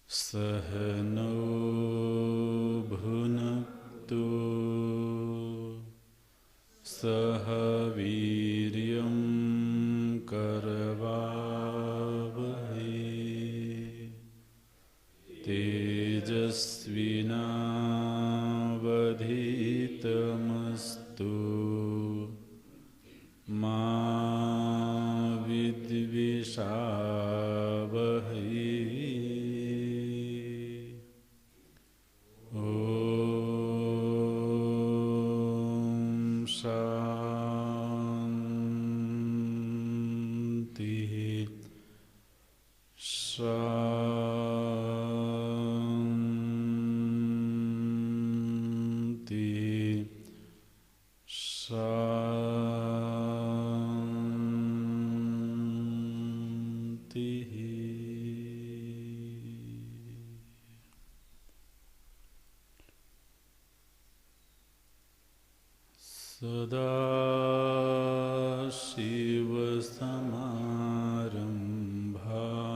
सह नो भुनक्तु सह वीर्यं करवावहै तेजस्विनावधीतमस्तु मा विद्विषावहै। ॐ शान्ति शान्ति शान्ति।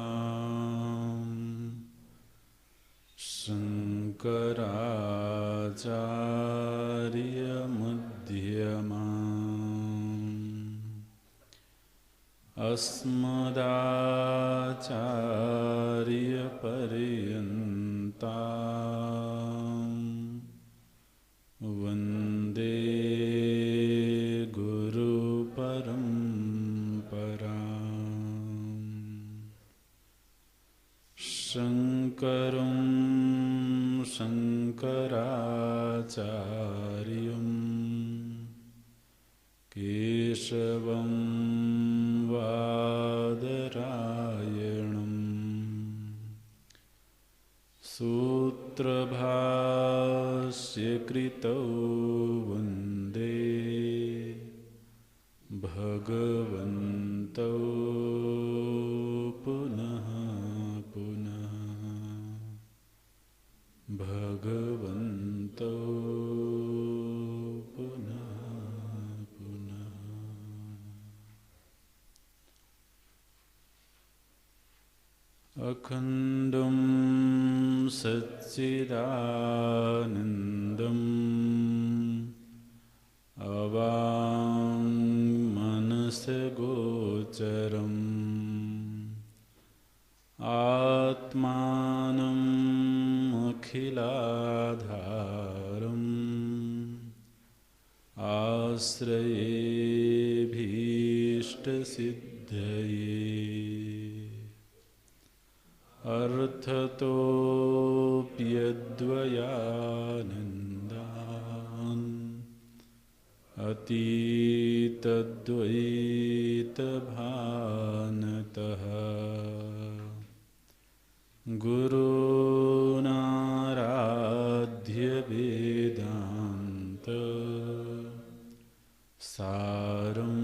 सदाशिवसमारम्भाम् शङ्कराचार्यमध्यमाम् अस्मदाचार्यपर्यन्ताम् वन्दे गुरुपरम्पराम्। शङ्करं शङ्कराचार्यं केशवं वादरायणम् सूत्रभाष्यकृतौ वन्दे भगवन्तौ पुनः पुनः भगवन्तौ पुनः पुनः। अखण्डं सच्चिदानन्दम् अवाङ्मनसगोचरम् आत्मानम् अखिलाधारम् आश्रयेऽभीष्टसिद्धये अर्थतोऽप्यद्वयानन्दान् अतीतद्वैतभानतः गुरूनाराध्य वेदान्त सारं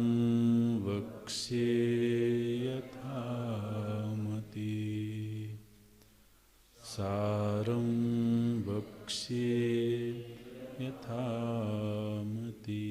वक्ष्ये यथामति सारं वक्ष्ये यथामति।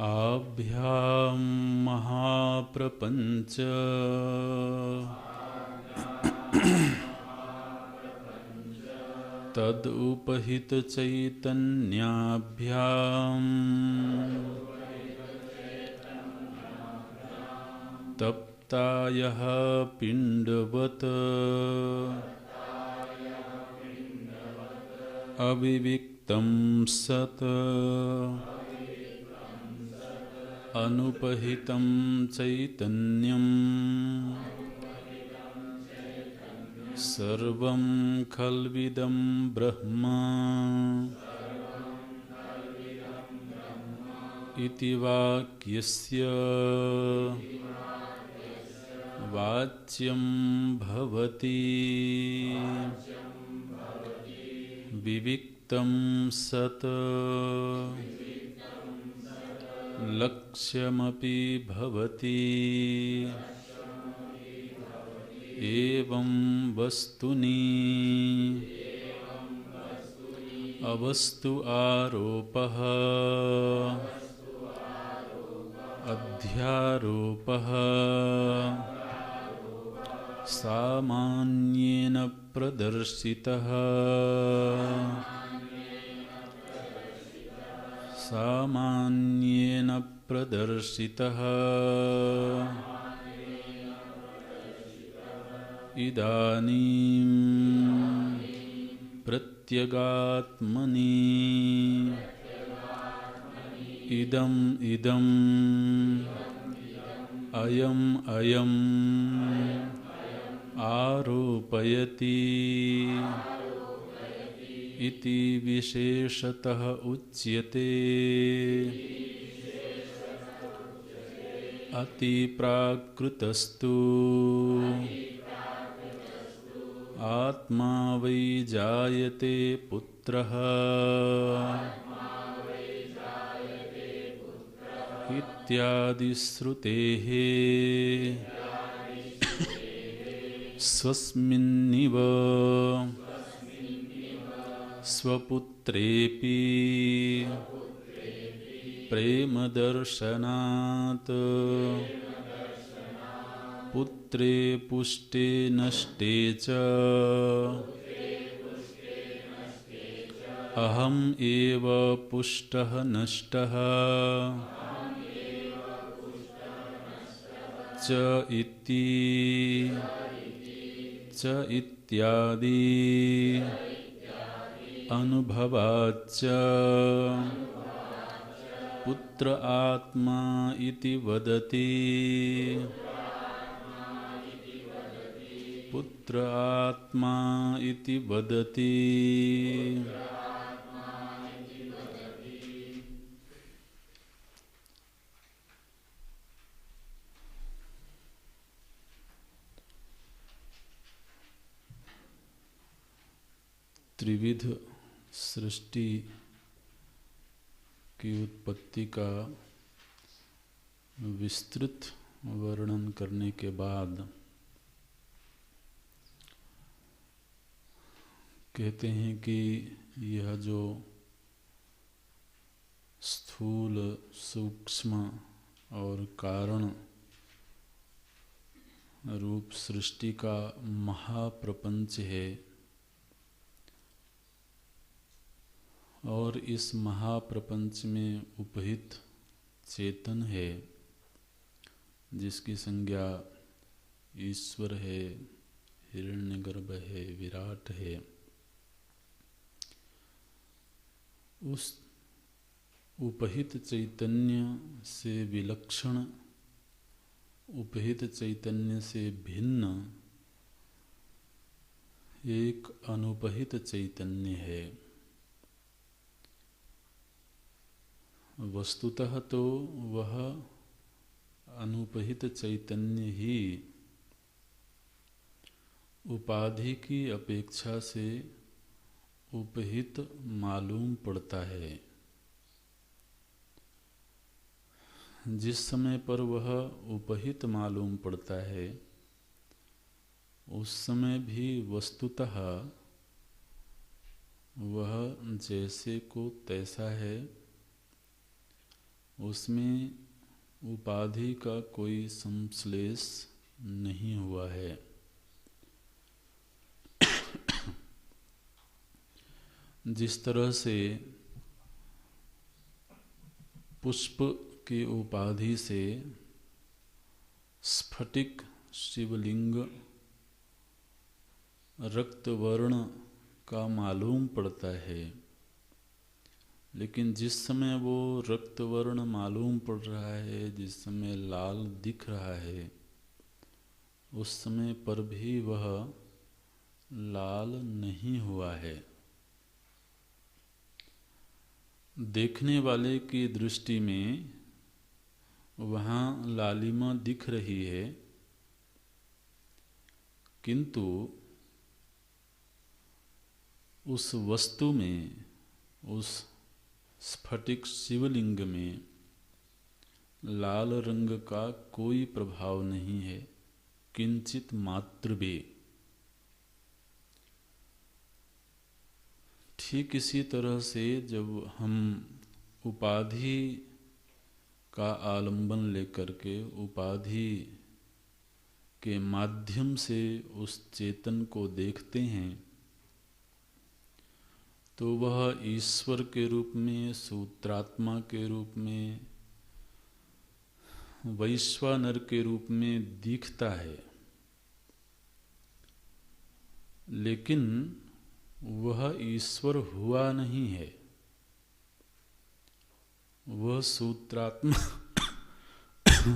आभ्यां महाप्रपञ्च तदुपहितचैतन्याभ्याम् तप्तायः पिण्डवत् अविविक्तं सत् अनुपहितं चैतन्यं सर्वं खल्विदं ब्रह्म इति वाक्यस्य वाच्यं भवति। विविक्तं सत् लक्ष्यमपि भवति एवं वस्तुनि अवस्तु आरोपः अध्यारोपः सामान्येन प्रदर्शितः सामान्येन प्रदर्शितः इदानीं प्रत्यगात्मनि इदम् इदम् अयम् अयम् आरोपयति इति विशेषतः उच्यते अतिप्राकृतस्तु आत्मा वै जायते पुत्रः इत्यादि श्रुतेः स्वस्मिन्निव स्वपुत्रेऽपि प्रेमदर्शनात् पुत्रे पुष्टे नष्टे च अहम् एव पुष्टः नष्टः च इति च इत्यादि अनुभवाच्च पुत्र आत्मा इति वदति पुत्र आत्मा इति वदति त्रिविध सृष्टि की उत्पत्ति का विस्तृत वर्णन करने के बाद कहते हैं कि यह जो स्थूल सूक्ष्म और कारण रूप सृष्टि का महाप्रपंच है और इस महाप्रपंच में उपहित चेतन है जिसकी संज्ञा ईश्वर है, हिरण्यगर्भ है, विराट है। उस उपहित चैतन्य से विलक्षण, उपहित चैतन्य से भिन्न एक अनुपहित चैतन्य है। वस्तुतः तो वह अनुपहित चैतन्य ही उपाधि की अपेक्षा से उपहित मालूम पड़ता है। जिस समय पर वह उपहित मालूम पड़ता है उस समय भी वस्तुतः वह जैसे को तैसा है, उसमें उपाधि का कोई संश्लेष नहीं हुआ है। जिस तरह से पुष्प की उपाधि से स्फटिक शिवलिंग रक्तवर्ण का मालूम पड़ता है, लेकिन जिस समय वो रक्तवर्ण मालूम पड़ रहा है, जिस समय लाल दिख रहा है, उस समय पर भी वह लाल नहीं हुआ है। देखने वाले की दृष्टि में वहाँ लालिमा दिख रही है, किंतु उस वस्तु में, उस स्फटिक शिवलिंग में लाल रंग का कोई प्रभाव नहीं है, किंचित मात्र भी। ठीक इसी तरह से जब हम उपाधि का आलंबन लेकर के उपाधि के माध्यम से उस चेतन को देखते हैं, तो वह ईश्वर के रूप में, सूत्रात्मा के रूप में, वैश्वानर के रूप में दिखता है, लेकिन वह ईश्वर हुआ नहीं है। वह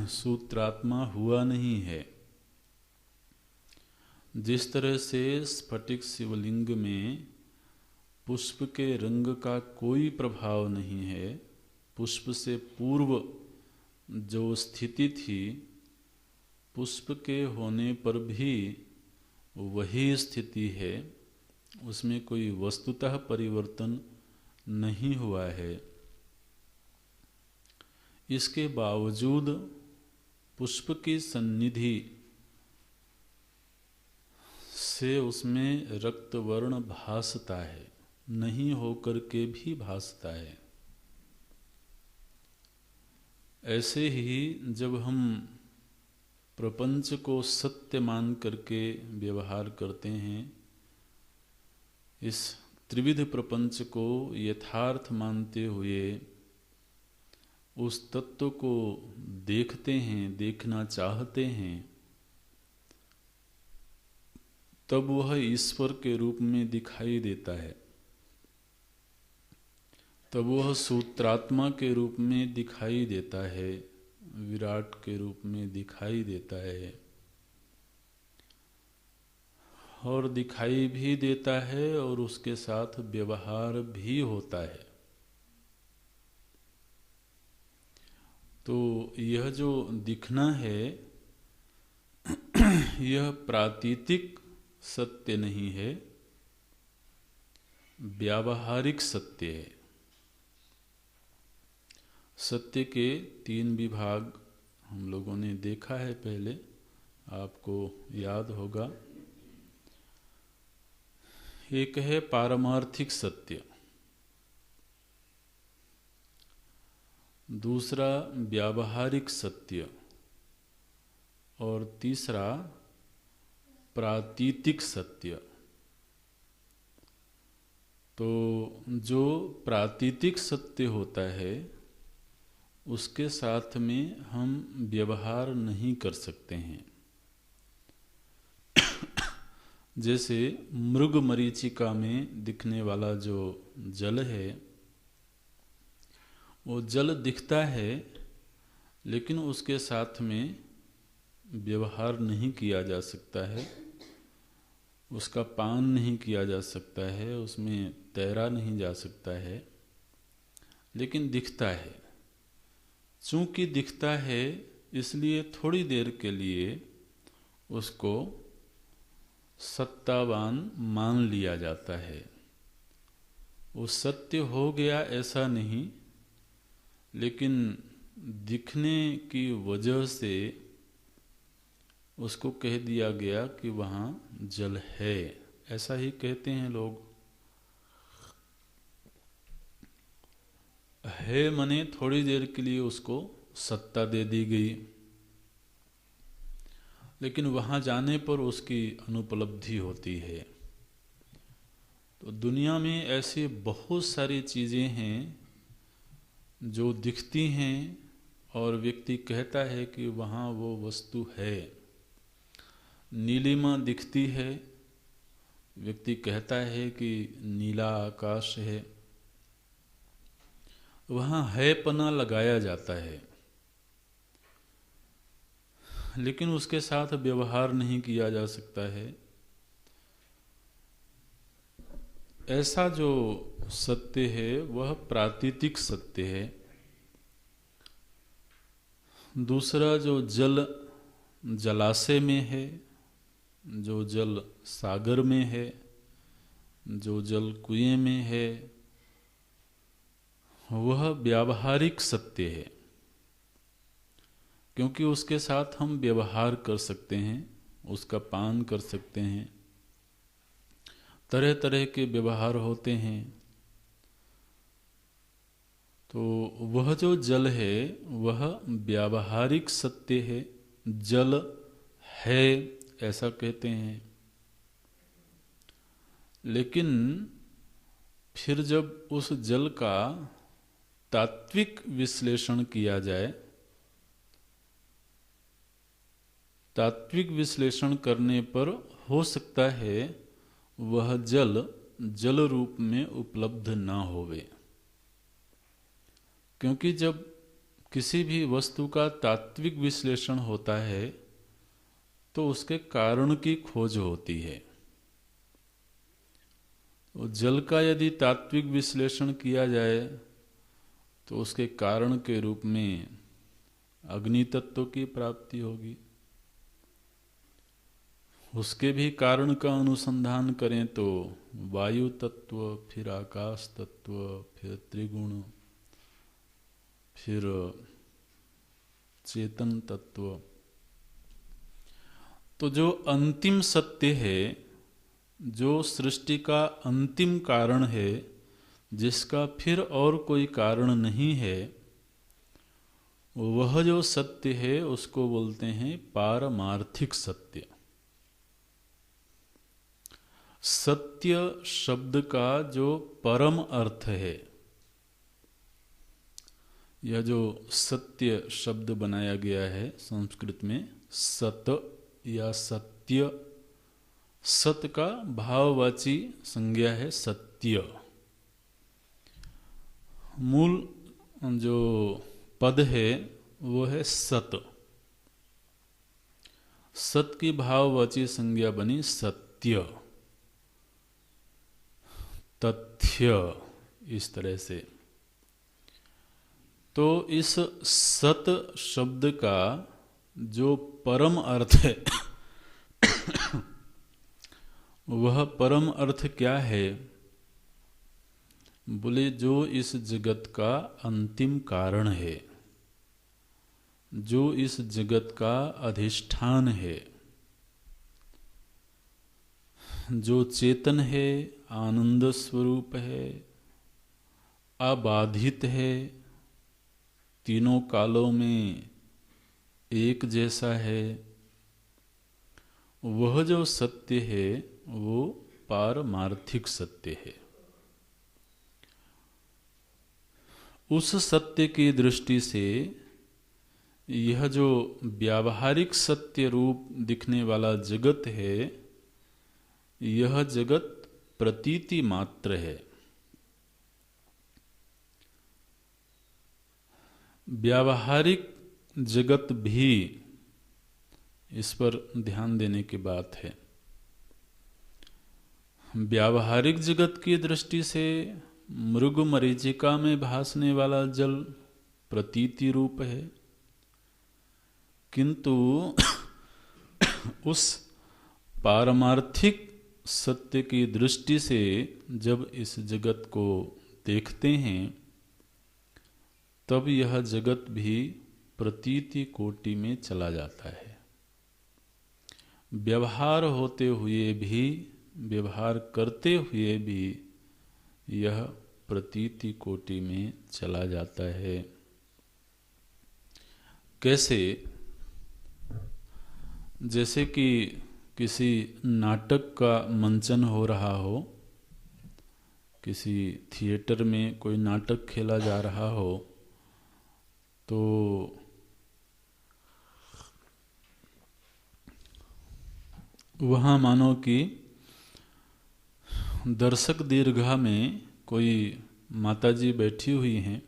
सूत्रात्मा हुआ नहीं है। जिस तरह से स्फटिक शिवलिंग में पुष्प के रंग का कोई प्रभाव नहीं है, पुष्प से पूर्व जो स्थिति थी, पुष्प के होने पर भी वही स्थिति है, उसमें कोई वस्तुतः परिवर्तन नहीं हुआ है। इसके बावजूद पुष्प की सन्निधि से उसमें रक्तवर्ण भासता है, नहीं होकर के भी भासता है। ऐसे ही जब हम प्रपंच को सत्य मान करके व्यवहार करते हैं, इस त्रिविध प्रपंच को यथार्थ मानते हुए उस तत्व को देखते हैं, देखना चाहते हैं, तब वह ईश्वर के रूप में दिखाई देता है, तब वह सूत्रात्मा के रूप में दिखाई देता है, विराट के रूप में दिखाई देता है। और दिखाई भी देता है और उसके साथ व्यवहार भी होता है। तो यह जो दिखना है यह प्रातीतिक सत्य नहीं है, व्यावहारिक सत्य है। सत्य के 3 विभाग हम लोगों ने देखा है पहले, आपको याद होगा। एक है पारमार्थिक सत्य, दूसरा व्यावहारिक सत्य, और तीसरा प्रातीतिक सत्य। तो जो प्रातीतिक सत्य होता है उसके साथ में हम व्यवहार नहीं कर सकते हैं। जैसे मृग मरीचिका में दिखने वाला जो जल है, वो जल दिखता है लेकिन उसके साथ में व्यवहार नहीं किया जा सकता है, उसका पान नहीं किया जा सकता है, उसमें तैरा नहीं जा सकता है, लेकिन दिखता है। चूंकि दिखता है इसलिए थोड़ी देर के लिए उसको सत्तावान मान लिया जाता है। वो सत्य हो गया ऐसा नहीं, लेकिन दिखने की वजह से उसको कह दिया गया कि वहाँ जल है, ऐसा ही कहते हैं लोग। है मने थोड़ी देर के लिए उसको सत्ता दे दी गई, लेकिन वहाँ जाने पर उसकी अनुपलब्धि होती है। तो दुनिया में ऐसी बहुत सारी चीज़ें हैं जो दिखती हैं और व्यक्ति कहता है कि वहाँ वो वस्तु है। नीलिमा दिखती है, व्यक्ति कहता है कि नीला आकाश है, वहाँ है पना लगाया जाता है, लेकिन उसके साथ व्यवहार नहीं किया जा सकता है। ऐसा जो सत्य है वह प्रातीतिक सत्य है। दूसरा जो जल जलाशय में है, जो जल सागर में है, जो जल कुएं में है, वह व्यावहारिक सत्य है। क्योंकि उसके साथ हम व्यवहार कर सकते हैं, उसका पान कर सकते हैं, तरह तरह के व्यवहार होते हैं। तो वह जो जल है वह व्यावहारिक सत्य है, जल है ऐसा कहते हैं। लेकिन फिर जब उस जल का तात्विक विश्लेषण किया जाए, तात्विक विश्लेषण करने पर हो सकता है वह जल जल रूप में उपलब्ध ना होवे। क्योंकि जब किसी भी वस्तु का तात्विक विश्लेषण होता है तो उसके कारण की खोज होती है। तो जल का यदि तात्विक विश्लेषण किया जाए तो उसके कारण के रूप में अग्नि तत्व की प्राप्ति होगी। उसके भी कारण का अनुसंधान करें तो वायु तत्व, फिर आकाश तत्व, फिर त्रिगुण, फिर चेतन तत्व। तो जो अंतिम सत्य है, जो सृष्टि का अंतिम कारण है, जिसका फिर और कोई कारण नहीं है, वह जो सत्य है उसको बोलते हैं पारमार्थिक सत्य। सत्य शब्द का जो परम अर्थ है, यह जो सत्य शब्द बनाया गया है संस्कृत में, सत या सत्य, सत का भाववाची संज्ञा है सत्य। मूल जो पद है वो है सत, सत की भाववाची संज्ञा बनी सत्य, तथ्य, इस तरह से। तो इस सत शब्द का जो परम अर्थ है वह परम अर्थ क्या है? बोले जो इस जगत का अंतिम कारण है, जो इस जगत का अधिष्ठान है, जो चेतन है, आनंद स्वरूप है, अबाधित है, तीनों कालों में एक जैसा है, वह जो सत्य है वो पारमार्थिक सत्य है। उस सत्य की दृष्टि से यह जो व्यावहारिक सत्य रूप दिखने वाला जगत है, यह जगत प्रतीति मात्र है। व्यावहारिक जगत भी, इस पर ध्यान देने की बात है, व्यावहारिक जगत की दृष्टि से मृग मरीचिका में भासने वाला जल प्रतीति रूप है, किंतु उस पारमार्थिक सत्य की दृष्टि से जब इस जगत को देखते हैं तब यह जगत भी प्रतीति कोटि में चला जाता है। व्यवहार होते हुए भी, व्यवहार करते हुए भी यह प्रतीति कोटि में चला जाता है। कैसे? जैसे कि किसी नाटक का मंचन हो रहा हो, किसी थिएटर में कोई नाटक खेला जा रहा हो, तो वहाँ मानो कि दर्शक दीर्घा में कोई माताजी बैठी हुई हैं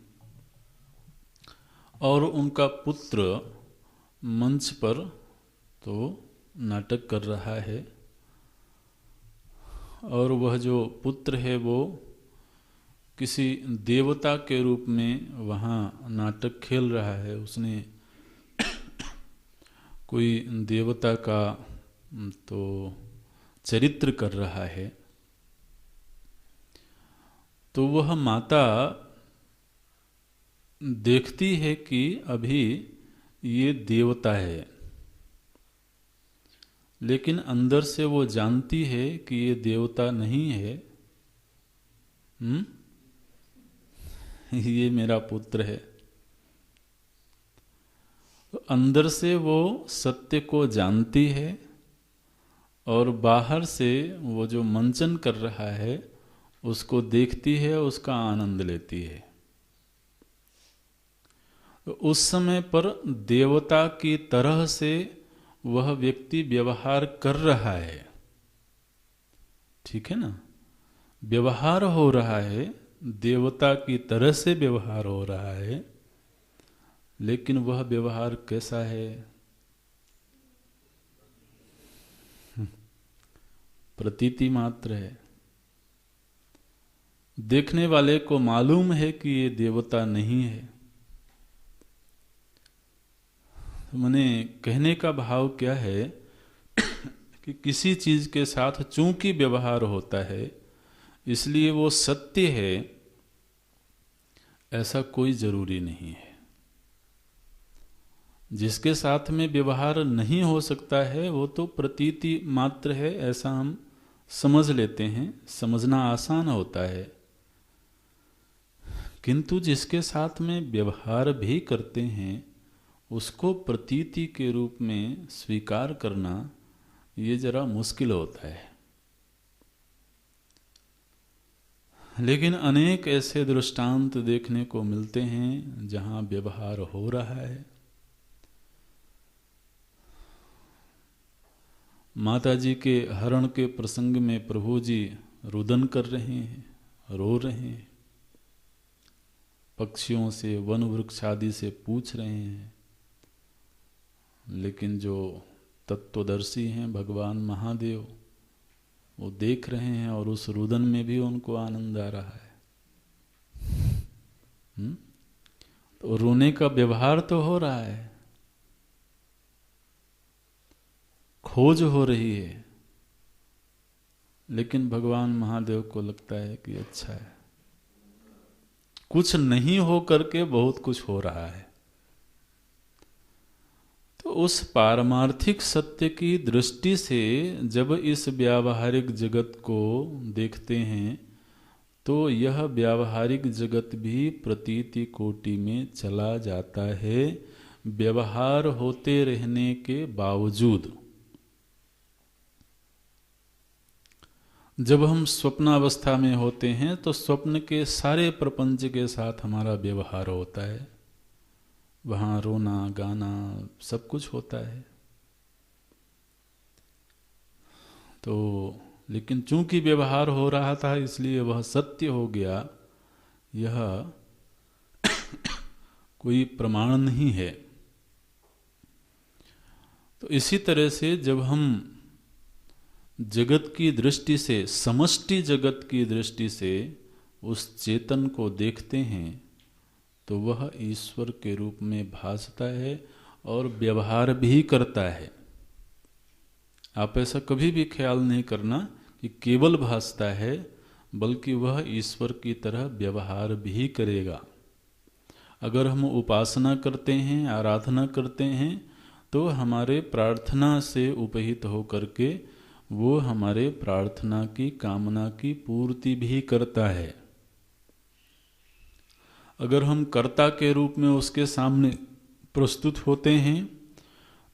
और उनका पुत्र मंच पर तो नाटक कर रहा है, और वह जो पुत्र है वो किसी देवता के रूप में वहाँ नाटक खेल रहा है। उसने कोई देवता का तो चरित्र कर रहा है। तो वह माता देखती है कि अभी ये देवता है, लेकिन अंदर से वो जानती है कि ये देवता नहीं है। ये मेरा पुत्र है। तो अंदर से वो सत्य को जानती है और बाहर से वो जो मंचन कर रहा है उसको देखती है, उसका आनंद लेती है। तो उस समय पर देवता की तरह से वह व्यक्ति व्यवहार कर रहा है, ठीक है ना। व्यवहार हो रहा है, देवता की तरह से व्यवहार हो रहा है, लेकिन वह व्यवहार कैसा है? प्रतीति मात्र है। देखने वाले को मालूम है कि ये देवता नहीं है। तो मैंने कहने का भाव क्या है कि किसी चीज के साथ चूंकि व्यवहार होता है इसलिए वो सत्य है, ऐसा कोई जरूरी नहीं है। जिसके साथ में व्यवहार नहीं हो सकता है वो तो प्रतीति मात्र है, ऐसा हम समझ लेते हैं, समझना आसान होता है। किंतु जिसके साथ में व्यवहार भी करते हैं उसको प्रतीति के रूप में स्वीकार करना ये जरा मुश्किल होता है। लेकिन अनेक ऐसे दृष्टांत देखने को मिलते हैं जहां व्यवहार हो रहा है। माता जी के हरण के प्रसंग में प्रभु जी रुदन कर रहे हैं, रो रहे हैं, पक्षियों से, वन वृक्ष आदि से पूछ रहे हैं, लेकिन जो तत्वदर्शी हैं भगवान महादेव वो देख रहे हैं और उस रुदन में भी उनको आनंद आ रहा है। तो रोने का व्यवहार तो हो रहा है, खोज हो रही है, लेकिन भगवान महादेव को लगता है कि अच्छा है, कुछ नहीं हो करके बहुत कुछ हो रहा है। तो उस पारमार्थिक सत्य की दृष्टि से जब इस व्यावहारिक जगत को देखते हैं तो यह व्यावहारिक जगत भी प्रतीति कोटि में चला जाता है, व्यवहार होते रहने के बावजूद। जब हम स्वप्नावस्था में होते हैं तो स्वप्न के सारे प्रपंच के साथ हमारा व्यवहार होता है, वहाँ रोना गाना सब कुछ होता है। तो लेकिन चूंकि व्यवहार हो रहा था इसलिए वह सत्य हो गया, यह कोई प्रमाण नहीं है। तो इसी तरह से जब हम जगत की दृष्टि से, समष्टि जगत की दृष्टि से उस चेतन को देखते हैं तो वह ईश्वर के रूप में भासता है और व्यवहार भी करता है। आप ऐसा कभी भी ख्याल नहीं करना कि केवल भासता है, बल्कि वह ईश्वर की तरह व्यवहार भी करेगा। अगर हम उपासना करते हैं, आराधना करते हैं, तो हमारे प्रार्थना से उपहित होकर के वो हमारे प्रार्थना की, कामना की पूर्ति भी करता है। अगर हम कर्ता के रूप में उसके सामने प्रस्तुत होते हैं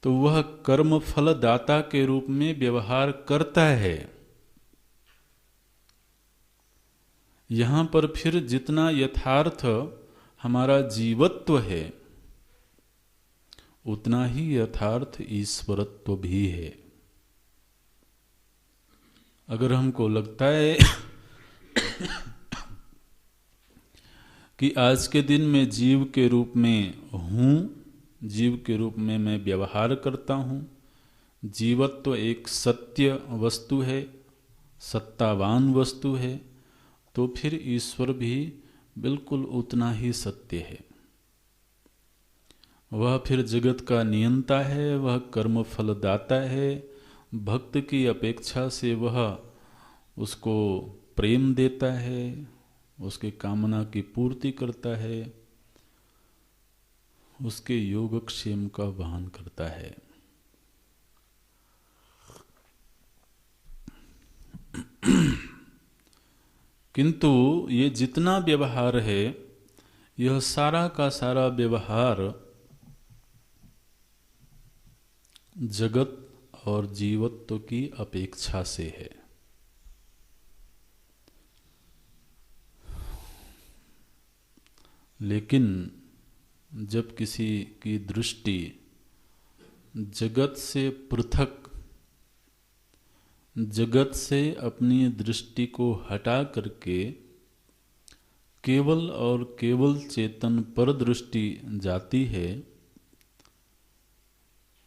तो वह कर्म फल दाता के रूप में व्यवहार करता है। यहां पर फिर जितना यथार्थ हमारा जीवत्व है उतना ही यथार्थ ईश्वरत्व भी है। अगर हमको लगता है कि आज के दिन मैं जीव के रूप में हूँ, जीव के रूप में मैं व्यवहार करता हूँ, जीवत्व एक सत्य वस्तु है, सत्तावान वस्तु है, तो फिर ईश्वर भी बिल्कुल उतना ही सत्य है। वह फिर जगत का नियंता है, वह कर्म फल दाता है। भक्त की अपेक्षा से वह उसको प्रेम देता है, उसके कामना की पूर्ति करता है, उसके योगक्षेम का वहन करता है। किंतु ये जितना व्यवहार है, यह सारा का सारा व्यवहार जगत और जीवत्व की अपेक्षा से है। लेकिन जब किसी की दृष्टि जगत से पृथक, जगत से अपनी दृष्टि को हटा करके केवल और केवल चेतन पर दृष्टि जाती है,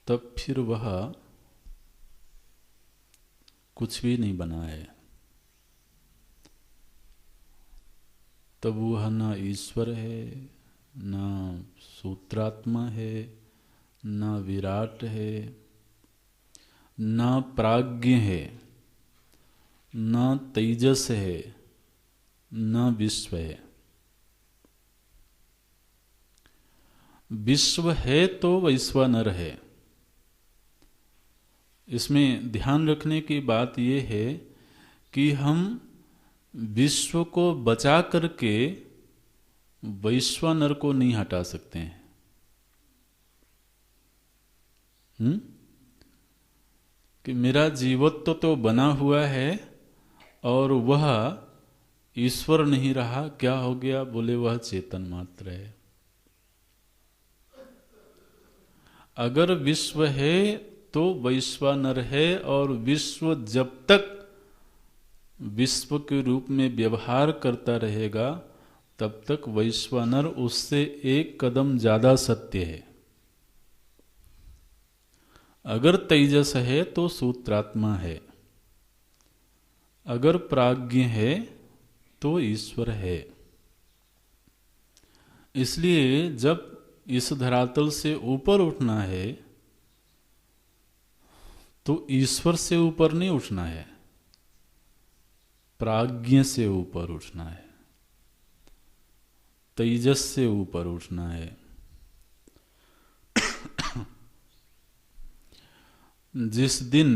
तब फिर वह कुछ भी नहीं बना है। तब वह न ईश्वर है, न सूत्रात्मा है, न विराट है, न प्राज्ञ है, न तेजस है, न विश्व है। विश्व है तो वैश्वानर है। इसमें ध्यान रखने की बात यह है कि हम विश्व को बचा करके वैश्वानर को नहीं हटा सकते हैं। कि मेरा जीवत्व तो बना हुआ है और वह ईश्वर नहीं रहा, क्या हो गया? बोले वह चेतन मात्र है। अगर विश्व है तो वैश्वानर है, और विश्व जब तक विश्व के रूप में व्यवहार करता रहेगा तब तक वैश्वानर उससे एक कदम ज्यादा सत्य है। अगर तेजस है तो सूत्रात्मा है, अगर प्राज्ञ है तो ईश्वर है। इसलिए जब इस धरातल से ऊपर उठना है तो ईश्वर से ऊपर नहीं उठना है, प्राज्ञ से ऊपर उठना है, तेजस से ऊपर उठना है। जिस दिन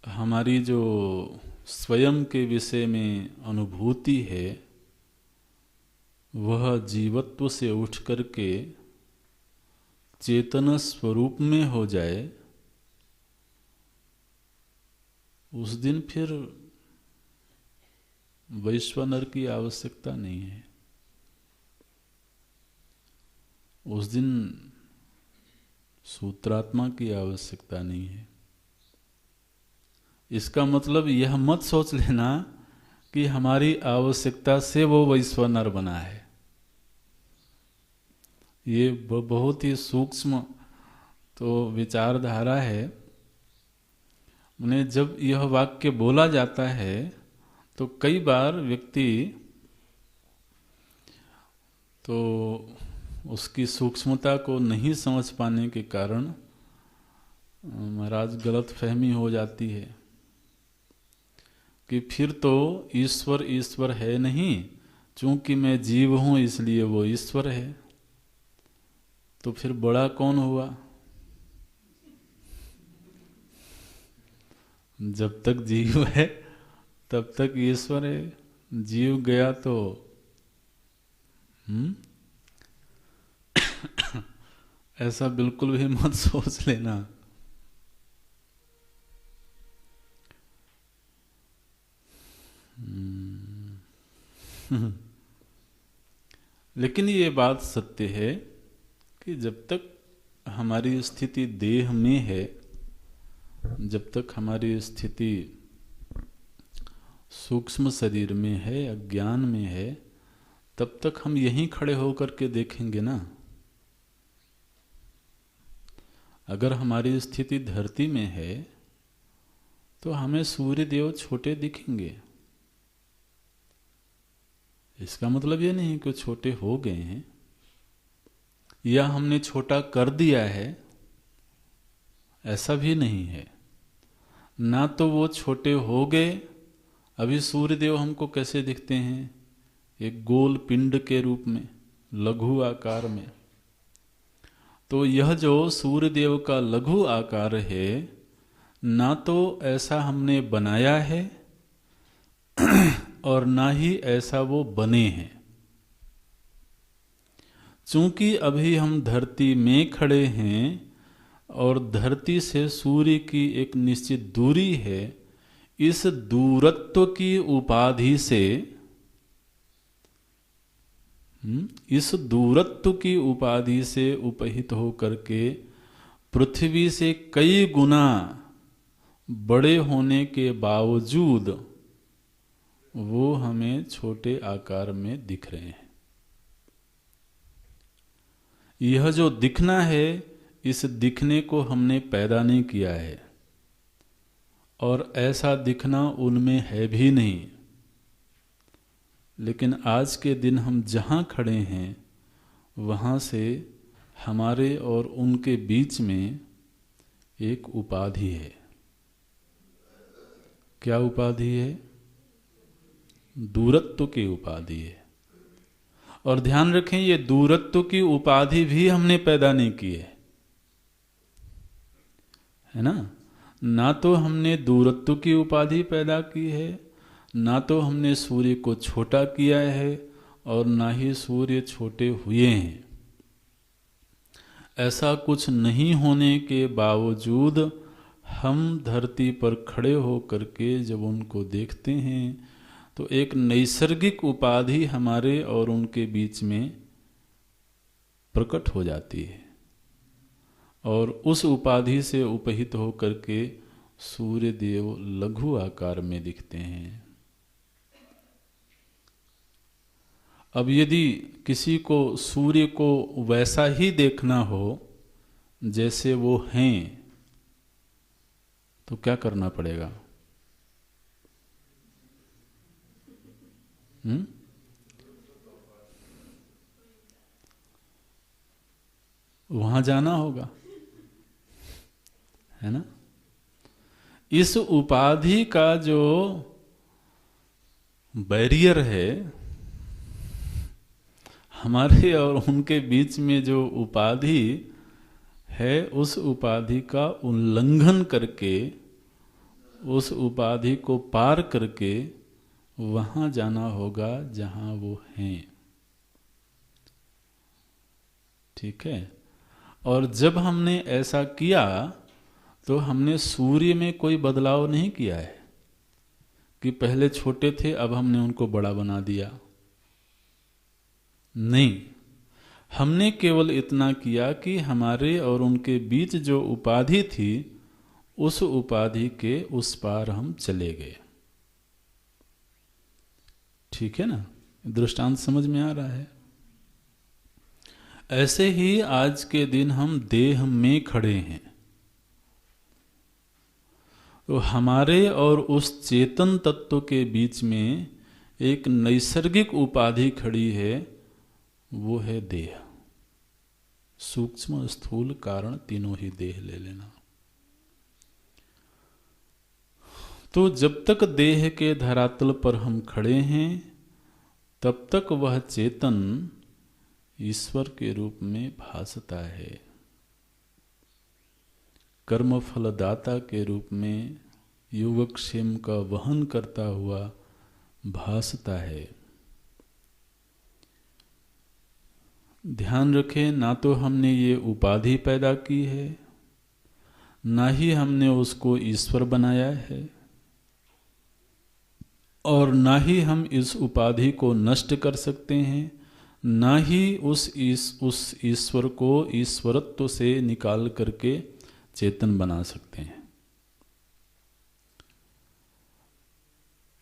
हमारी जो स्वयं के विषय में अनुभूति है वह जीवत्व से उठ करके चेतन स्वरूप में हो जाए, उस दिन फिर वैश्वानर की आवश्यकता नहीं है। उस दिन सूत्रात्मा की आवश्यकता नहीं है। इसका मतलब यह मत सोच लेना कि हमारी आवश्यकता से वो वैश्वानर बना है। ये बहुत ही सूक्ष्म तो विचारधारा है। उन्हें जब यह वाक्य बोला जाता है तो कई बार व्यक्ति तो उसकी सूक्ष्मता को नहीं समझ पाने के कारण महाराज गलत फहमी हो जाती है कि फिर तो ईश्वर ईश्वर है नहीं, चूंकि मैं जीव हूं इसलिए वो ईश्वर है। तो फिर बड़ा कौन हुआ? जब तक जीव है तब तक ईश्वर है, जीव गया तो ऐसा बिल्कुल भी मत सोच लेना। लेकिन ये बात सत्य है कि जब तक हमारी स्थिति देह में है, जब तक हमारी स्थिति सूक्ष्म शरीर में है, अज्ञान में है, तब तक हम यहीं खड़े होकर के देखेंगे ना। अगर हमारी स्थिति धरती में है तो हमें सूर्य देव छोटे दिखेंगे। इसका मतलब ये नहीं कि छोटे हो गए हैं या हमने छोटा कर दिया है, ऐसा भी नहीं है। ना तो वो छोटे हो गए। अभी सूर्यदेव हमको कैसे दिखते हैं? एक गोल पिंड के रूप में, लघु आकार में। तो यह जो सूर्यदेव का लघु आकार है, ना तो ऐसा हमने बनाया है और ना ही ऐसा वो बने हैं। चूंकि अभी हम धरती में खड़े हैं और धरती से सूर्य की एक निश्चित दूरी है, इस दूरत्व की उपाधि से, इस दूरत्व की उपाधि से उपहित होकर के पृथ्वी से कई गुना बड़े होने के बावजूद वो हमें छोटे आकार में दिख रहे हैं। यह जो दिखना है, इस दिखने को हमने पैदा नहीं किया है और ऐसा दिखना उनमें है भी नहीं। लेकिन आज के दिन हम जहाँ खड़े हैं वहाँ से हमारे और उनके बीच में एक उपाधि है। क्या उपाधि है? दूरत्व की उपाधि है। और ध्यान रखें, ये दूरत्व की उपाधि भी हमने पैदा नहीं की है ना? ना तो हमने दूरत्व की उपाधि पैदा की है, ना तो हमने सूर्य को छोटा किया है और ना ही सूर्य छोटे हुए हैं। ऐसा कुछ नहीं होने के बावजूद हम धरती पर खड़े होकर के जब उनको देखते हैं तो एक नैसर्गिक उपाधि हमारे और उनके बीच में प्रकट हो जाती है और उस उपाधि से उपहित होकर के सूर्य देव लघु आकार में दिखते हैं। अब यदि किसी को सूर्य को वैसा ही देखना हो जैसे वो हैं, तो क्या करना पड़ेगा? वहां जाना होगा, है ना? इस उपाधि का जो बैरियर है, हमारे और उनके बीच में जो उपाधि है, उस उपाधि का उल्लंघन करके, उस उपाधि को पार करके वहां जाना होगा जहां वो हैं। ठीक है? और जब हमने ऐसा किया तो हमने सूर्य में कोई बदलाव नहीं किया है कि पहले छोटे थे अब हमने उनको बड़ा बना दिया। नहीं, हमने केवल इतना किया कि हमारे और उनके बीच जो उपाधि थी, उस उपाधि के उस पार हम चले गए। ठीक है ना? दृष्टांत समझ में आ रहा है? ऐसे ही आज के दिन हम देह में खड़े हैं, तो हमारे और उस चेतन तत्व के बीच में एक नैसर्गिक उपाधि खड़ी है, वो है देह। सूक्ष्म स्थूल कारण तीनों ही देह ले लेना। तो जब तक देह के धरातल पर हम खड़े हैं, तब तक वह चेतन ईश्वर के रूप में भासता है, कर्म फलदाता के रूप में योगक्षेम का वहन करता हुआ भासता है। ध्यान रखें, ना तो हमने ये उपाधि पैदा की है, ना ही हमने उसको ईश्वर बनाया है, और ना ही हम इस उपाधि को नष्ट कर सकते हैं, ना ही उस ईश्वर को ईश्वरत्व से निकाल करके चेतन बना सकते हैं।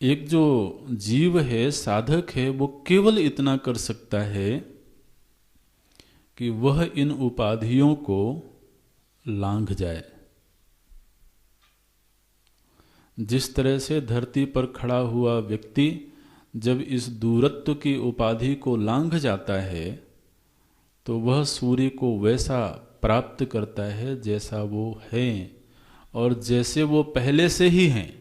एक जो जीव है, साधक है, वो केवल इतना कर सकता है कि वह इन उपाधियों को लांघ जाए। जिस तरह से धरती पर खड़ा हुआ व्यक्ति जब इस दूरत्व की उपाधि को लांघ जाता है, तो वह सूर्य को वैसा प्राप्त करता है जैसा वो है और जैसे वो पहले से ही हैं।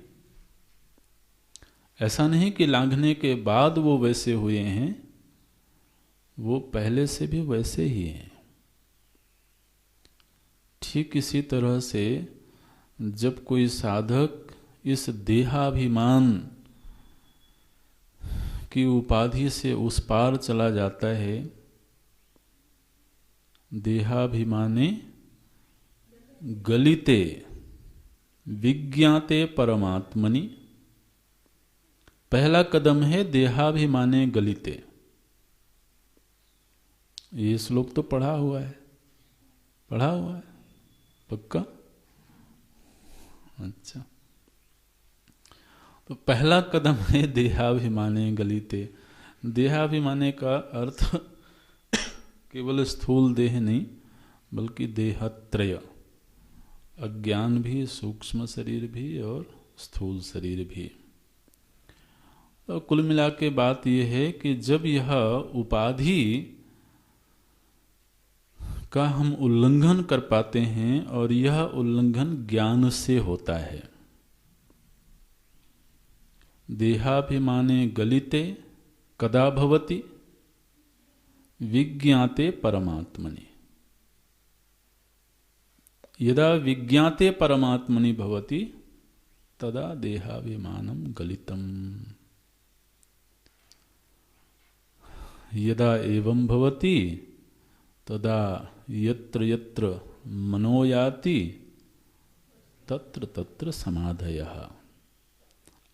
ऐसा नहीं कि लांघने के बाद वो वैसे हुए हैं, वो पहले से भी वैसे ही हैं। ठीक इसी तरह से जब कोई साधक इस देहाभिमान की उपाधि से उस पार चला जाता है, देहाभिमाने गलिते विज्ञाते परमात्मनि, पहला कदम है देहाभिमाने गलिते। ये श्लोक तो पढ़ा हुआ है पक्का? अच्छा, तो पहला कदम है देहाभिमाने गलिते। देहाभिमाने का अर्थ केवल स्थूल देह नहीं, बल्कि देहत्रय, अज्ञान भी, सूक्ष्म शरीर भी और स्थूल शरीर भी। तो कुल मिला के बात यह है कि जब यह उपाधि का हम उल्लंघन कर पाते हैं, और यह उल्लंघन ज्ञान से होता है। देहाभिमाने गलिते कदा भवति? विज्ञाते परमात्मनि। यदा विज्ञाते परमात्मनि भवति तदा देहाभिमानं गलितम्। यदा एवं भवति तदा यत्र यत्र मनो याति तत्र तत्र समाधयः।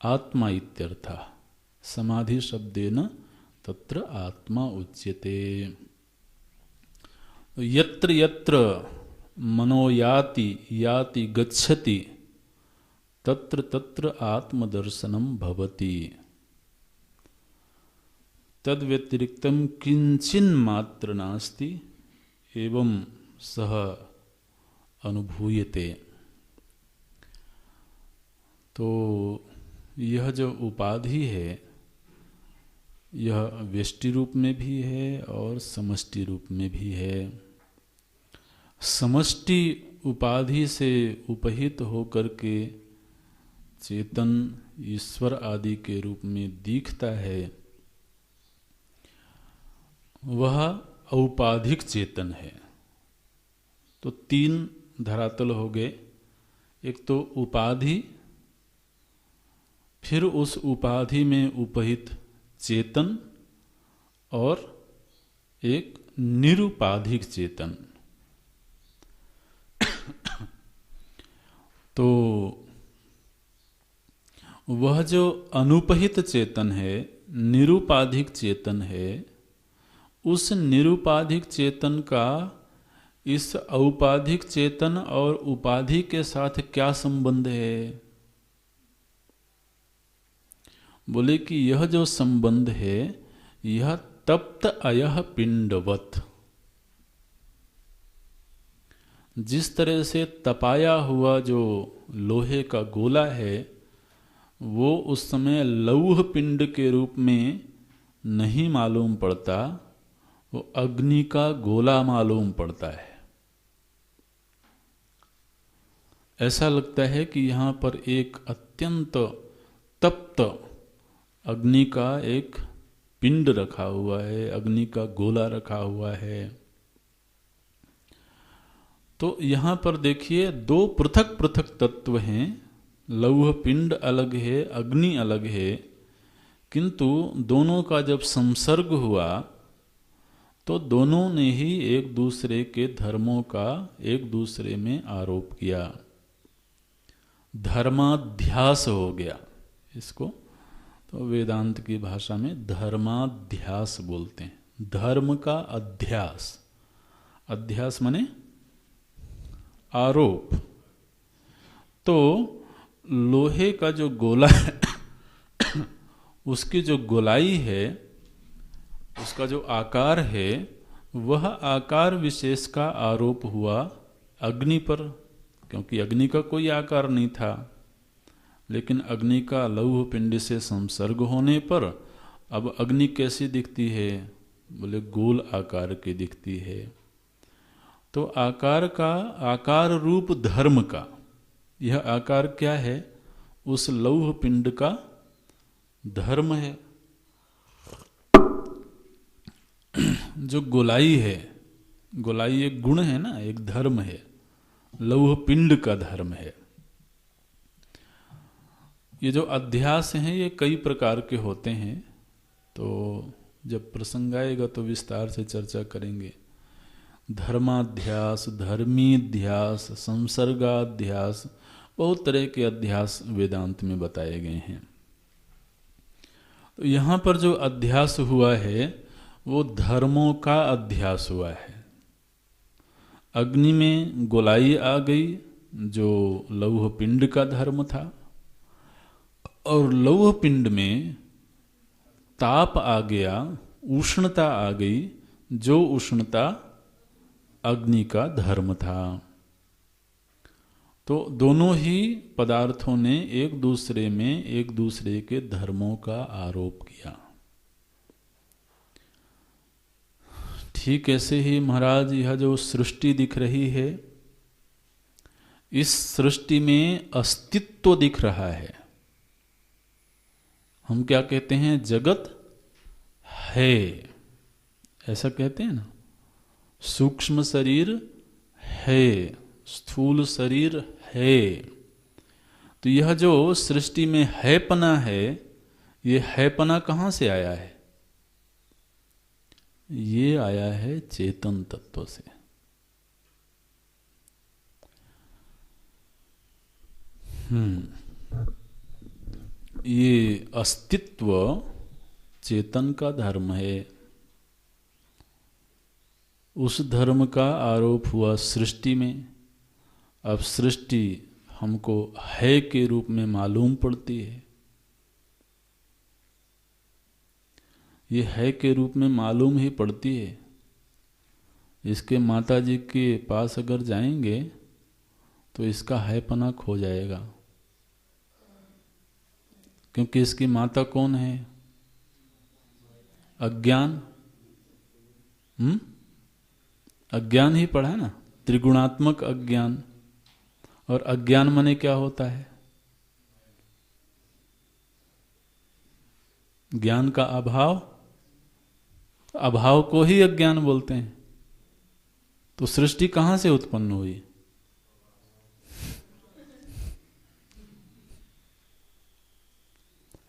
आत्मा इत्यर्थः। समाधि शब्देन तत्र आत्मा उच्यते। यत्र यत्र मनो याति याति गच्छति तत्र तत्र आत्मदर्शनम भवति। तद व्यतिरिक्तम किंचिन मात्र नास्ति एवं सह अनुभूयते। तो यह जो उपाधि है, यह व्यष्टि रूप में भी है और समष्टि रूप में भी है। समष्टि उपाधि से उपहित होकर के चेतन ईश्वर आदि के रूप में दिखता है, वह औपाधिक चेतन है। तो तीन धरातल हो गए। एक तो उपाधि, फिर उस उपाधि में उपहित चेतन, और एक निरुपाधिक चेतन। तो वह जो अनुपहित चेतन है, निरुपाधिक चेतन है, उस निरुपाधिक चेतन का इस औपाधिक चेतन और उपाधि के साथ क्या संबंध है? बोले कि यह जो संबंध है, यह तप्त अयः पिंडवत। जिस तरह से तपाया हुआ जो लोहे का गोला है, वो उस समय लौह पिंड के रूप में नहीं मालूम पड़ता, वो अग्नि का गोला मालूम पड़ता है। ऐसा लगता है कि यहाँ पर एक अत्यंत तप्त अग्नि का एक पिंड रखा हुआ है, अग्नि का गोला रखा हुआ है। तो यहाँ पर देखिए, दो पृथक पृथक तत्व हैं। लौह पिंड अलग है, अग्नि अलग है, किंतु दोनों का जब संसर्ग हुआ तो दोनों ने ही एक दूसरे के धर्मों का एक दूसरे में आरोप किया। धर्माध्यास हो गया इसको। तो वेदांत की भाषा में धर्माध्यास बोलते हैं। धर्म का अध्यास, अध्यास माने आरोप। तो लोहे का जो गोला है उसकी जो गोलाई है, उसका जो आकार है, वह आकार विशेष का आरोप हुआ अग्नि पर, क्योंकि अग्नि का कोई आकार नहीं था। लेकिन अग्नि का लौह पिंड से संसर्ग होने पर अब अग्नि कैसी दिखती है? बोले गोल आकार की दिखती है। तो आकार का, आकार रूप धर्म का, यह आकार क्या है? उस लौह पिंड का धर्म है। जो गोलाई है, गोलाई एक गुण है ना, एक धर्म है। लौह पिंड का धर्म है। ये जो अध्यास हैं ये कई प्रकार के होते हैं, तो जब प्रसंग आएगा तो विस्तार से चर्चा करेंगे। धर्माध्यास, धर्मीध्यास, संसर्गाध्यास, बहुत तरह के अध्यास वेदांत में बताए गए हैं। तो यहाँ पर जो अध्यास हुआ है वो धर्मों का अध्यास हुआ है। अग्नि में गोलाई आ गई जो लौह पिंड का धर्म था, और लौह पिंड में ताप आ गया, उष्णता आ गई, जो उष्णता अग्नि का धर्म था। तो दोनों ही पदार्थों ने एक दूसरे में एक दूसरे के धर्मों का आरोप किया। ठीक ऐसे ही महाराज यह जो सृष्टि दिख रही है, इस सृष्टि में अस्तित्व दिख रहा है। हम क्या कहते हैं? जगत है, ऐसा कहते हैं ना। सूक्ष्म शरीर है, स्थूल शरीर है। तो यह जो सृष्टि में हैपना है, ये हैपना कहाँ से आया है? ये आया है चेतन तत्व से। ये अस्तित्व चेतन का धर्म है। उस धर्म का आरोप हुआ सृष्टि में। अब सृष्टि हमको है के रूप में मालूम पड़ती है। ये है के रूप में मालूम ही पड़ती है। इसके माताजी के पास अगर जाएंगे तो इसका हैपना खो जाएगा, क्योंकि इसकी माता कौन है? अज्ञान। अज्ञान ही पढ़ा है ना, त्रिगुणात्मक अज्ञान। और अज्ञान माने क्या होता है? ज्ञान का अभाव। अभाव को ही अज्ञान बोलते हैं। तो सृष्टि कहां से उत्पन्न हुई?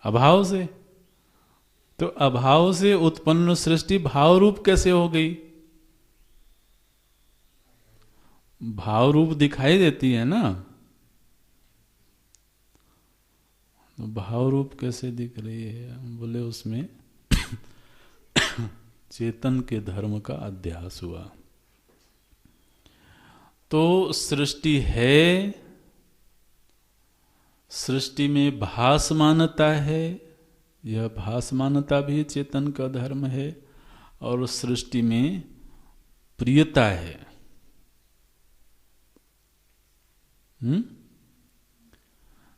अभाव से। तो अभाव से उत्पन्न सृष्टि भाव रूप कैसे हो गई? भाव रूप दिखाई देती है ना, तो भाव रूप कैसे दिख रही है? हम बोले उसमें चेतन के धर्म का अध्यास हुआ। तो सृष्टि है, सृष्टि में भासमानता है, यह भासमानता भी चेतन का धर्म है। और सृष्टि में प्रियता है।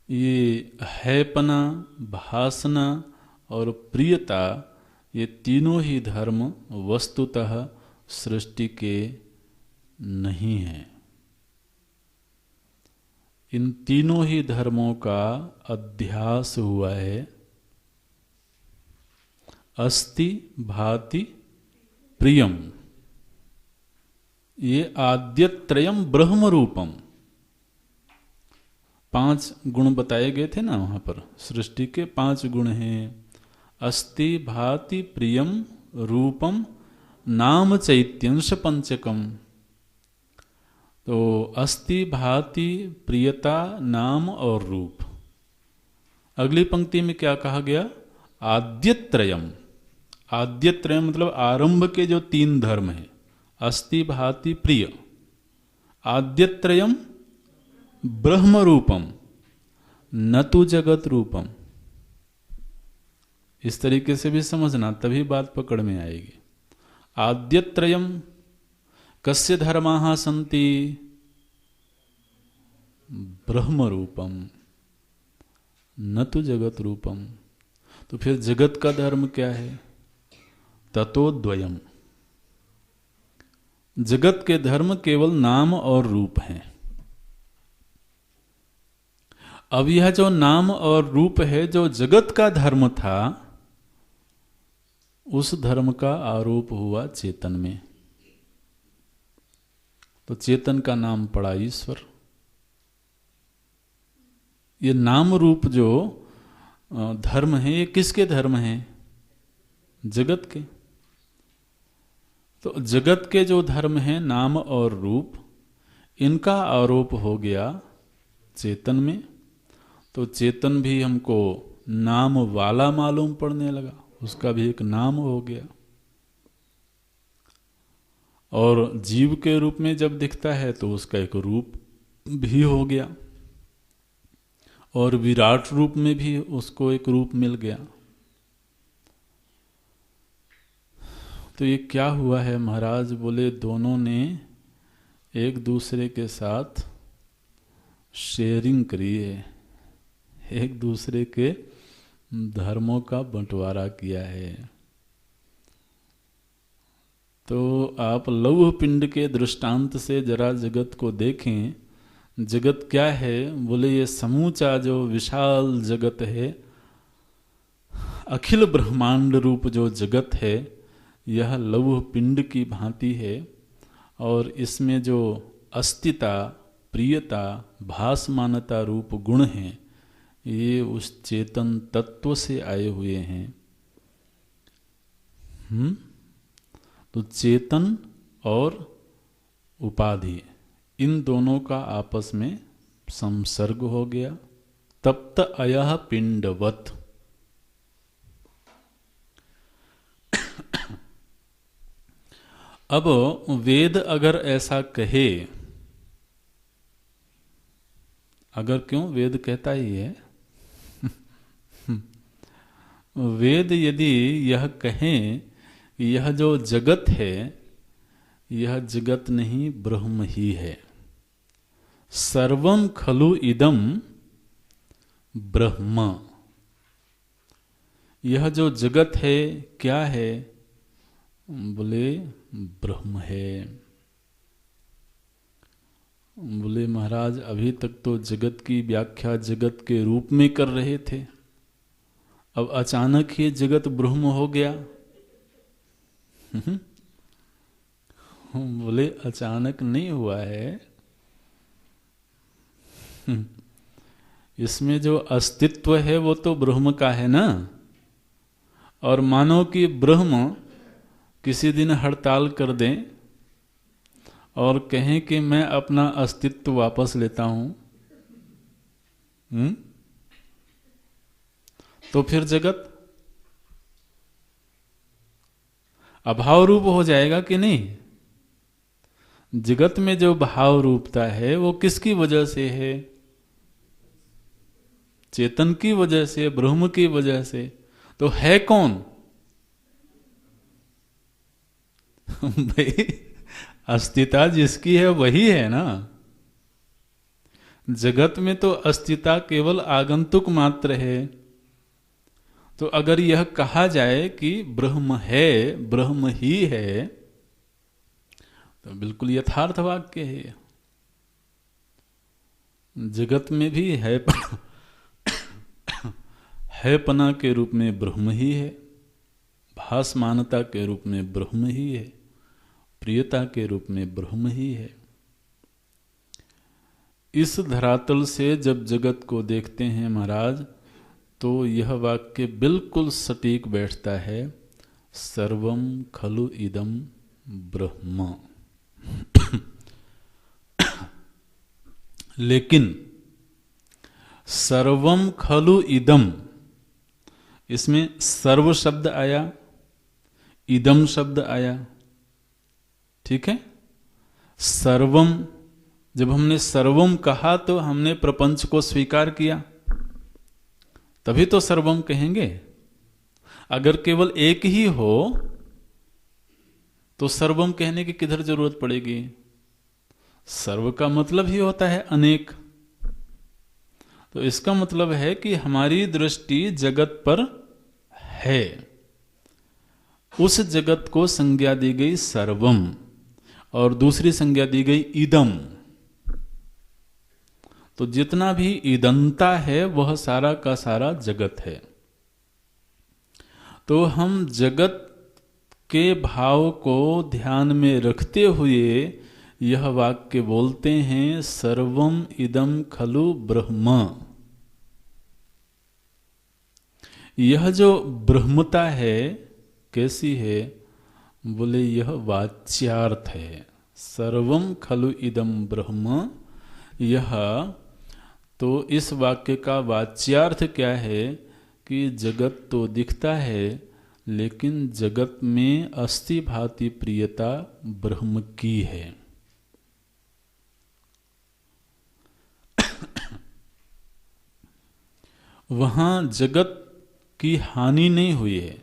ये हैपना, भासना और प्रियता, ये तीनों ही धर्म वस्तुतः सृष्टि के नहीं हैं। इन तीनों ही धर्मों का अध्यास हुआ है। अस्ति भाति प्रियम, ये आद्यत्रयम ब्रह्म रूपम। 5 गुण बताए गए थे ना वहां पर। सृष्टि के 5 गुण हैं। अस्ति भाति प्रियम रूपम नाम चैत्यंश पंचकम। तो अस्ति भाति प्रियता, नाम और रूप। अगली पंक्ति में क्या कहा गया? आद्यत्रयम। आद्यत्रयम मतलब आरंभ के जो 3 धर्म हैं, अस्ति भाति प्रिय। आद्यत्रयम ब्रह्म रूपम न तो जगत रूपम। इस तरीके से भी समझना, तभी बात पकड़ में आएगी। आद्यत्रयम कस्य धर्माः सन्ति? ब्रह्म रूपम न तो जगत रूपम। तो फिर जगत का धर्म क्या है? ततो द्वयम। जगत के धर्म केवल नाम और रूप हैं। अब यह जो नाम और रूप है, जो जगत का धर्म था, उस धर्म का आरोप हुआ चेतन में। तो चेतन का नाम पड़ा ईश्वर। ये नाम रूप जो धर्म है, ये किसके धर्म हैं? जगत के। तो जगत के जो धर्म हैं, नाम और रूप, इनका आरोप हो गया चेतन में। तो चेतन भी हमको नाम वाला मालूम पड़ने लगा, उसका भी एक नाम हो गया। और जीव के रूप में जब दिखता है तो उसका एक रूप भी हो गया, और विराट रूप में भी उसको एक रूप मिल गया। तो ये क्या हुआ है महाराज? बोले दोनों ने एक दूसरे के साथ शेयरिंग करी है, एक दूसरे के धर्मों का बंटवारा किया है। तो आप लौह पिंड के दृष्टांत से जरा जगत को देखें। जगत क्या है? बोले ये समूचा जो विशाल जगत है, अखिल ब्रह्मांड रूप जो जगत है, यह लौह पिंड की भांति है। और इसमें जो अस्तिता, प्रियता, भासमानता रूप गुण हैं, ये उस चेतन तत्व से आए हुए हैं। तो चेतन और उपाधि, इन दोनों का आपस में संसर्ग हो गया। तप्त अयः पिंडवत। अब वेद अगर ऐसा कहे, अगर क्यों, वेद कहता ही है वेद यदि यह कहें कि यह जो जगत है, यह जगत नहीं ब्रह्म ही है। सर्वम खलु इदम ब्रह्म। यह जो जगत है क्या है? बोले ब्रह्म है। बोले महाराज अभी तक तो जगत की व्याख्या जगत के रूप में कर रहे थे, अब अचानक ही जगत ब्रह्म हो गया। बोले अचानक नहीं हुआ है, इसमें जो अस्तित्व है वो तो ब्रह्म का है ना। और मानो कि ब्रह्म किसी दिन हड़ताल कर दें और कहें कि मैं अपना अस्तित्व वापस लेता हूं, तो फिर जगत अभाव रूप हो जाएगा कि नहीं? जगत में जो भाव रूपता है वो किसकी वजह से है? चेतन की वजह से, ब्रह्म की वजह से। तो है कौन? भाई अस्तित्व जिसकी है वही है ना। जगत में तो अस्तित्व केवल आगंतुक मात्र है। तो अगर यह कहा जाए कि ब्रह्म है, ब्रह्म ही है, तो बिल्कुल यथार्थ वाक्य है। जगत में भी है पना के रूप में ब्रह्म ही है, भासमानता के रूप में ब्रह्म ही है, प्रियता के रूप में ब्रह्म ही है। इस धरातल से जब जगत को देखते हैं महाराज, तो यह वाक्य बिल्कुल सटीक बैठता है। सर्वम खलु इदम ब्रह्म। लेकिन सर्वम खलु इदम, इसमें सर्व शब्द आया, इदम शब्द आया, ठीक है। सर्वम, जब हमने सर्वम कहा तो हमने प्रपंच को स्वीकार किया, तभी तो सर्वम कहेंगे। अगर केवल एक ही हो तो सर्वम कहने की किधर जरूरत पड़ेगी? सर्व का मतलब ही होता है अनेक। तो इसका मतलब है कि हमारी दृष्टि जगत पर है, उस जगत को संज्ञा दी गई सर्वम और दूसरी संज्ञा दी गई इदम। तो जितना भी ईदंता है वह सारा का सारा जगत है। तो हम जगत के भाव को ध्यान में रखते हुए यह वाक्य बोलते हैं सर्वम इदम खलु ब्रह्म। यह जो ब्रह्मता है कैसी है? बोले यह वाच्यार्थ है। सर्वम खलु इदम ब्रह्म, यह तो इस वाक्य का वाच्यार्थ क्या है कि जगत तो दिखता है लेकिन जगत में अस्थि भांति प्रियता ब्रह्म की है। वहां जगत की हानि नहीं हुई है,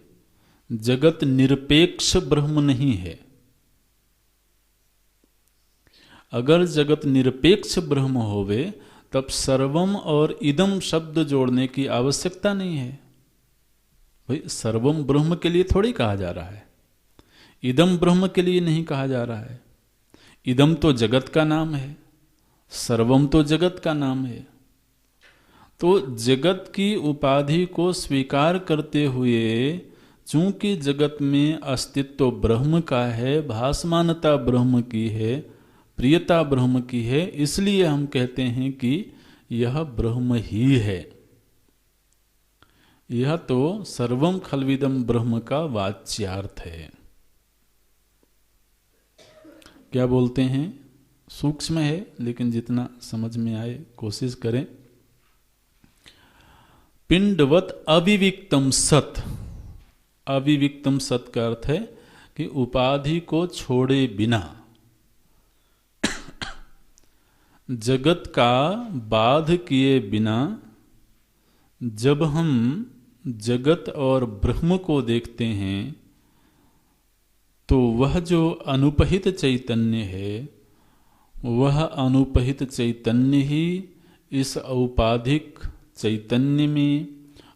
जगत निरपेक्ष ब्रह्म नहीं है। अगर जगत निरपेक्ष ब्रह्म होवे तब सर्वम और इदम शब्द जोड़ने की आवश्यकता नहीं है। भाई सर्वम ब्रह्म के लिए थोड़ी कहा जा रहा है, इदम ब्रह्म के लिए नहीं कहा जा रहा है। इदम तो जगत का नाम है, सर्वम तो जगत का नाम है। तो जगत की उपाधि को स्वीकार करते हुए चूंकि जगत में अस्तित्व ब्रह्म का है, भासमानता ब्रह्म की है, प्रियता ब्रह्म की है, इसलिए हम कहते हैं कि यह ब्रह्म ही है। यह तो सर्वम खल्विदम ब्रह्म का वाच्यार्थ है। क्या बोलते हैं? सूक्ष्म है लेकिन जितना समझ में आए कोशिश करें। पिंडवत अविविक्तम सत। अविविक्तम सत का अर्थ है कि उपाधि को छोड़े बिना, जगत का बाध किए बिना जब हम जगत और ब्रह्म को देखते हैं तो वह जो अनुपहित चैतन्य है, वह अनुपहित चैतन्य ही इस औपाधिक चैतन्य में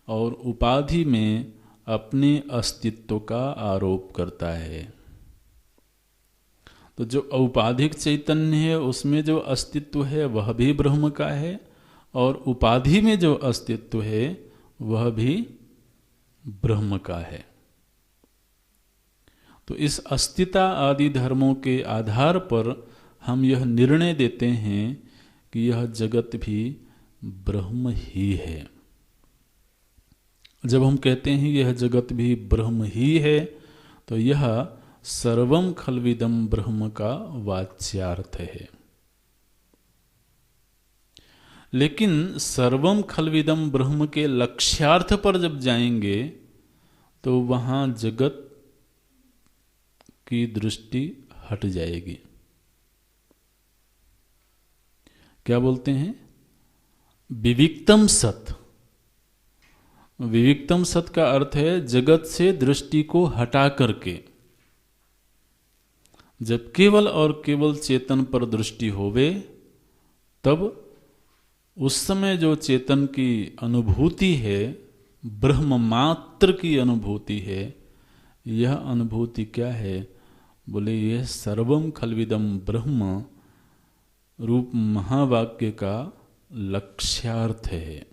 और उपाधि में अपने अस्तित्व का आरोप करता है। तो जो औपाधिक चैतन्य है उसमें जो अस्तित्व है वह भी ब्रह्म का है, और उपाधि में जो अस्तित्व है वह भी ब्रह्म का है। तो इस अस्तिता आदि धर्मों के आधार पर हम यह निर्णय देते हैं कि यह जगत भी ब्रह्म ही है। जब हम कहते हैं यह जगत भी ब्रह्म ही है तो यह सर्वम खल्विदम ब्रह्म का वाच्यार्थ है। लेकिन सर्वम खल्विदम ब्रह्म के लक्ष्यार्थ पर जब जाएंगे तो वहां जगत की दृष्टि हट जाएगी। क्या बोलते हैं? विविक्तम सत। विविक्तम सत का अर्थ है जगत से दृष्टि को हटा करके। जब केवल और केवल चेतन पर दृष्टि होवे तब उस समय जो चेतन की अनुभूति है, ब्रह्म मात्र की अनुभूति है, यह अनुभूति क्या है? बोले यह सर्वम खल्विदम ब्रह्म रूप महावाक्य का लक्ष्यार्थ है।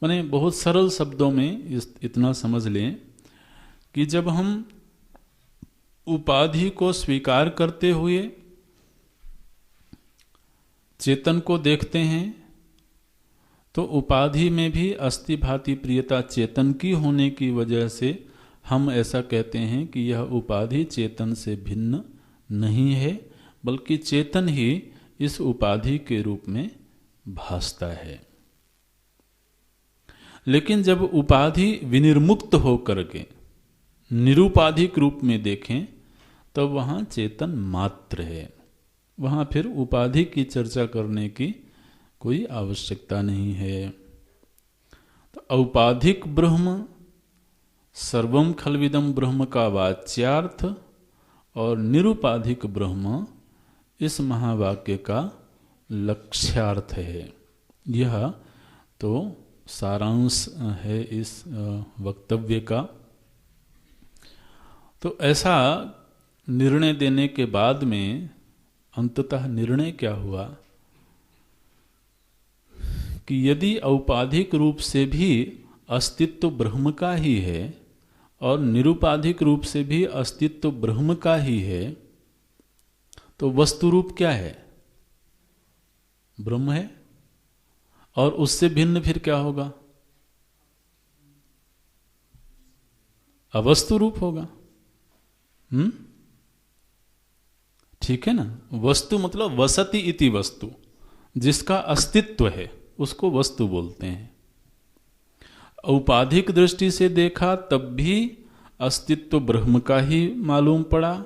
माने बहुत सरल शब्दों में इतना समझ लें कि जब हम उपाधि को स्वीकार करते हुए चेतन को देखते हैं तो उपाधि में भी अस्थि भांति प्रियता चेतन की होने की वजह से हम ऐसा कहते हैं कि यह उपाधि चेतन से भिन्न नहीं है, बल्कि चेतन ही इस उपाधि के रूप में भासता है। लेकिन जब उपाधि विनिर्मुक्त होकर के निरुपाधिक रूप में देखें तब वहां चेतन मात्र है। वहां फिर उपाधि की चर्चा करने की कोई आवश्यकता नहीं है। तो औपाधिक ब्रह्म सर्वम खल्विदम ब्रह्म का वाच्यार्थ और निरुपाधिक ब्रह्म इस महावाक्य का लक्ष्यार्थ है। यह तो सारांश है इस वक्तव्य का। तो ऐसा निर्णय देने के बाद में अंततः निर्णय क्या हुआ कि यदि औपाधिक रूप से भी अस्तित्व ब्रह्म का ही है और निरुपाधिक रूप से भी अस्तित्व ब्रह्म का ही है, तो वस्तु रूप क्या है? ब्रह्म है। और उससे भिन्न फिर क्या होगा? अवस्तु रूप होगा। ठीक है ना। वस्तु मतलब वसति इति वस्तु, जिसका अस्तित्व है उसको वस्तु बोलते हैं। औपाधिक दृष्टि से देखा तब भी अस्तित्व ब्रह्म का ही मालूम पड़ा,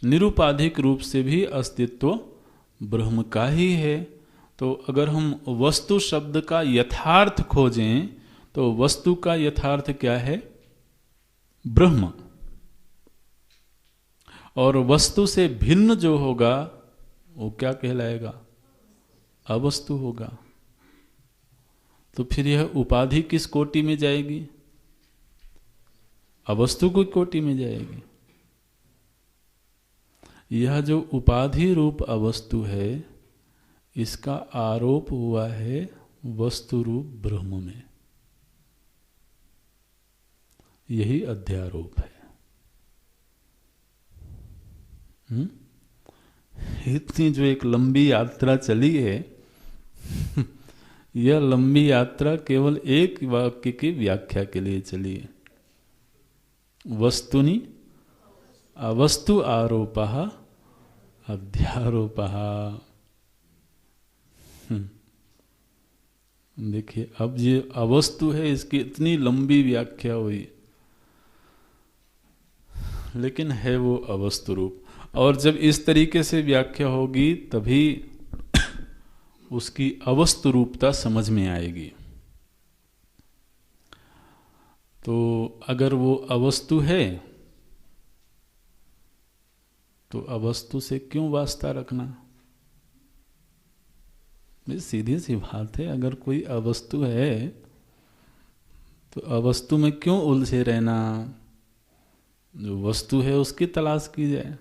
निरुपाधिक रूप से भी अस्तित्व ब्रह्म का ही है। तो अगर हम वस्तु शब्द का यथार्थ खोजें तो वस्तु का यथार्थ क्या है? ब्रह्म। और वस्तु से भिन्न जो होगा वो क्या कहलाएगा? अवस्तु होगा। तो फिर यह उपाधि किस कोटि में जाएगी? अवस्तु की कोटि में जाएगी। यह जो उपाधि रूप अवस्तु है, इसका आरोप हुआ है वस्तु रूप ब्रह्म में। यही अध्यारोप है। इतनी जो एक लंबी यात्रा चली है यह लंबी यात्रा केवल एक वाक्य की व्याख्या के लिए चली है। वस्तुनि अवस्तु आरोपः अध्यारोपः। देखिए, अब ये अवस्तु है, इसकी इतनी लंबी व्याख्या हुई, लेकिन है वो अवस्तु रूप। और जब इस तरीके से व्याख्या होगी तभी उसकी अवस्तु रूपता समझ में आएगी। तो अगर वो अवस्तु है तो अवस्तु से क्यों वास्ता रखना? सीधी सी बात है, अगर कोई अवस्तु है तो अवस्तु में क्यों उलझे रहना? जो वस्तु है उसकी तलाश की जाए।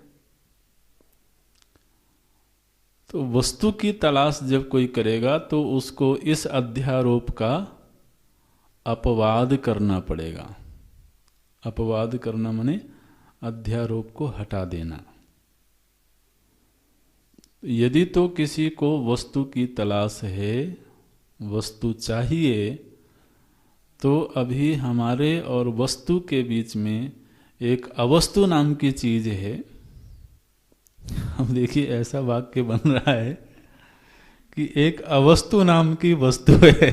तो वस्तु की तलाश जब कोई करेगा तो उसको इस अध्यारोप का अपवाद करना पड़ेगा। अपवाद करना माने अध्यारोप को हटा देना। यदि तो किसी को वस्तु की तलाश है, वस्तु चाहिए, तो अभी हमारे और वस्तु के बीच में एक अवस्तु नाम की चीज है। अब देखिए, ऐसा वाक्य बन रहा है कि एक अवस्तु नाम की वस्तु है।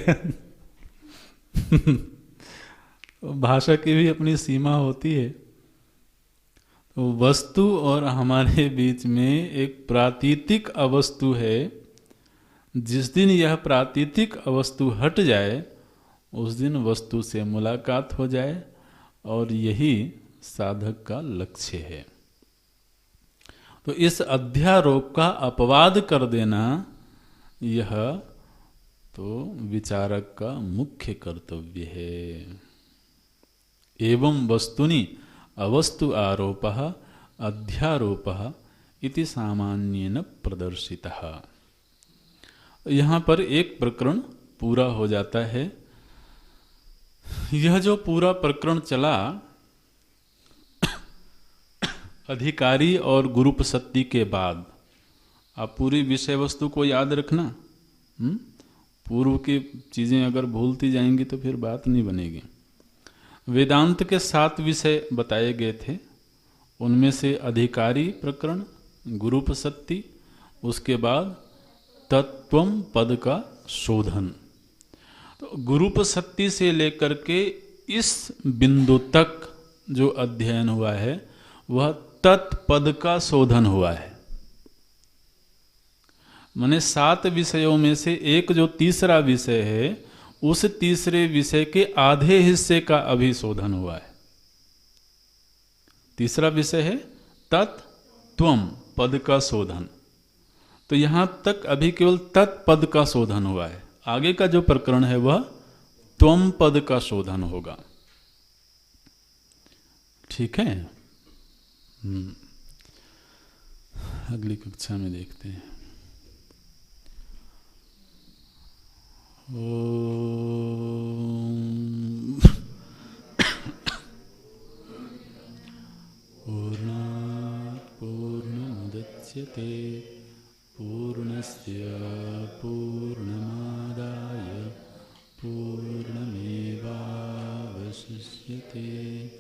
भाषा की भी अपनी सीमा होती है। तो वस्तु और हमारे बीच में एक प्रातीतिक अवस्तु है। जिस दिन यह प्रातीतिक अवस्तु हट जाए उस दिन वस्तु से मुलाकात हो जाए, और यही साधक का लक्ष्य है। तो इस अध्यारोप का अपवाद कर देना यह तो विचारक का मुख्य कर्तव्य है। एवं वस्तुनि अवस्तु आरोपः अध्यारोपः इति सामान्येन प्रदर्शितः। यहाँ पर एक प्रकरण पूरा हो जाता है। यह जो पूरा प्रकरण चला, अधिकारी और गुरुपसत्ति के बाद, आप पूरी विषय वस्तु को याद रखना। पूर्व की चीजें अगर भूलती जाएंगी तो फिर बात नहीं बनेगी। वेदांत के 7 विषय बताए गए थे। उनमें से अधिकारी प्रकरण, गुरुपसत्ति, उसके बाद तत्वम पद का शोधन। तो गुरुपसत्ति से लेकर के इस बिंदु तक जो अध्ययन हुआ है वह तत्पद का शोधन हुआ है। माने 7 विषयों में से एक जो तीसरा विषय है, उस तीसरे विषय के आधे हिस्से का अभी शोधन हुआ है। तीसरा विषय है तत्त्वम पद का शोधन। तो यहां तक अभी केवल तत्पद का शोधन हुआ है। आगे का जो प्रकरण है वह त्वम पद का शोधन होगा। ठीक है। अगली कक्षा में देखते हैं। पूर्णात् पूर्णमुदच्यते मुदच्यते पूर्णस्य पूर्णमादाय पूर्णमेवावशिष्यते।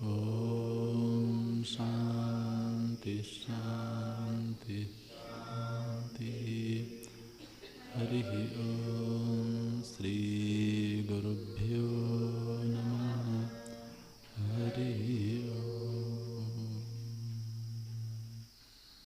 ॐ शान्ति शान्ति शान्ति। हरिः ॐ। श्री